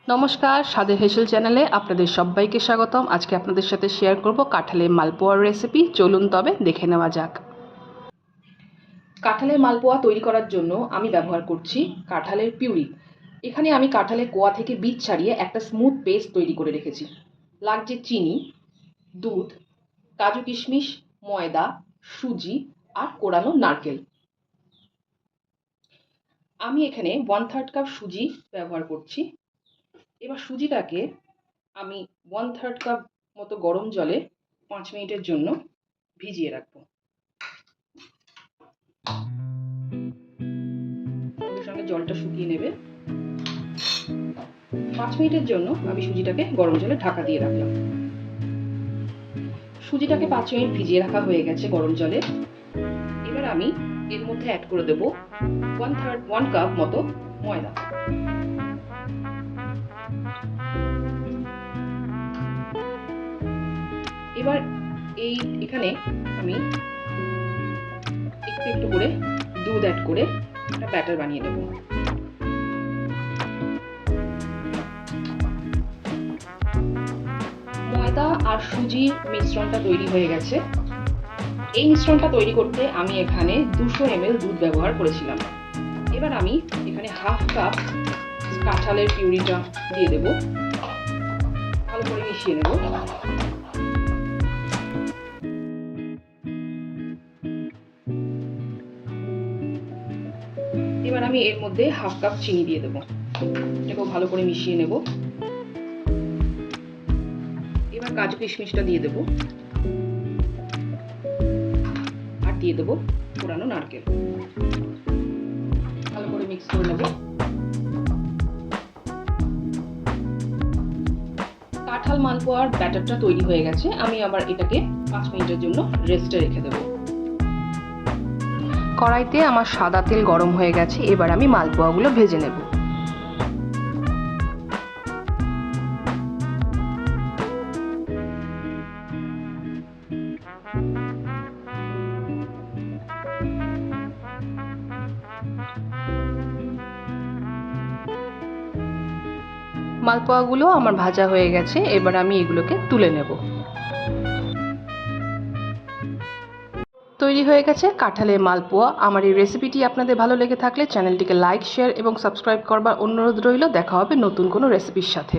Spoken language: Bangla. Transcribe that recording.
নমস্কার, স্বাদের হেসেল চ্যানেলে আপনাদের সবাইকে স্বাগতম। আজকে আপনাদের সাথে শেয়ার করব কাঁঠালের মালপোয়ার রেসিপি। চলুন তবে দেখে নেওয়া যাক। কাঁঠালের মালপোয়া তৈরি করার জন্য আমি ব্যবহার করছি কাঁঠালের পিউরি। এখানে আমি কাঁঠালের কোয়া থেকে বীজ ছাড়িয়ে একটা স্মুথ পেস্ট তৈরি করে রেখেছি। লাগছে চিনি, দুধ, কাজু কিশমিশ, ময়দা, সুজি আর কোরানো নারকেল। আমি এখানে 1/3 কাপ সুজি ব্যবহার করছি। এবার সুজিটাকে আমি 1/3 কাপ মতো গরম জলে 5 মিনিটের জন্য ভিজিয়ে রাখবো। সঙ্গে সঙ্গে জলটা শুকিয়ে নেবে। 5 মিনিটের জন্য আমি সুজিটাকে গরম জলে ঢাকা দিয়ে রাখলাম। সুজিটাকে 5 মিনিট ভিজিয়ে রাখা হয়ে গেছে গরম জলে। এবার আমি এর মধ্যে অ্যাড করে দেব 1 কাপ মতো ময়দা। এবার এখানে আমি একটু একটু করে দুধ অ্যাড করে একটা ব্যাটার বানিয়ে নেব। ময়দা আর সুজির মিশ্রণটা তৈরি হয়ে গেছে। এই মিশ্রণটা তৈরি করতে আমি এখানে 200 ml দুধ ব্যবহার করেছিলাম। এবার আমি এখানে 1/2 কাপ কাঁঠালের পিউরিটা দিয়ে দেব। ভালো করে মিশিয়ে নেব। এবার আমি এর মধ্যে 1/2 কাপ চিনি দিয়ে দেব। এটাকেও ভালো করে মিশিয়ে নেব। এবার কাজু কিশমিশটা দিয়ে দেব আর দিয়ে দেব কোরানো নারকেল। ভালো করে মিক্স করে নেব। কাঁঠাল মালপোয়ার ব্যাটারটা তৈরি হয়ে গেছে। আমি আবার এটাকে 5 মিনিটের জন্য রেস্টে রেখে দেব। কড়াইতে আমার সাদা তেল গরম হয়ে গেছে। এবার আমি মালপোয়াগুলো ভেজে নেব। মালপোয়াগুলো আমার ভাজা হয়ে গেছে। এবার আমি এগুলোকে তুলে নেব। তৈরি হয়ে গেছে কাঁঠালের মালপোয়া। আমার এই রেসিপিটি আপনাদের ভালো লেগে থাকলে চ্যানেলটিকে লাইক, শেয়ার এবং সাবস্ক্রাইব করবার অনুরোধ রইল। দেখা হবে নতুন কোনো রেসিপির সাথে।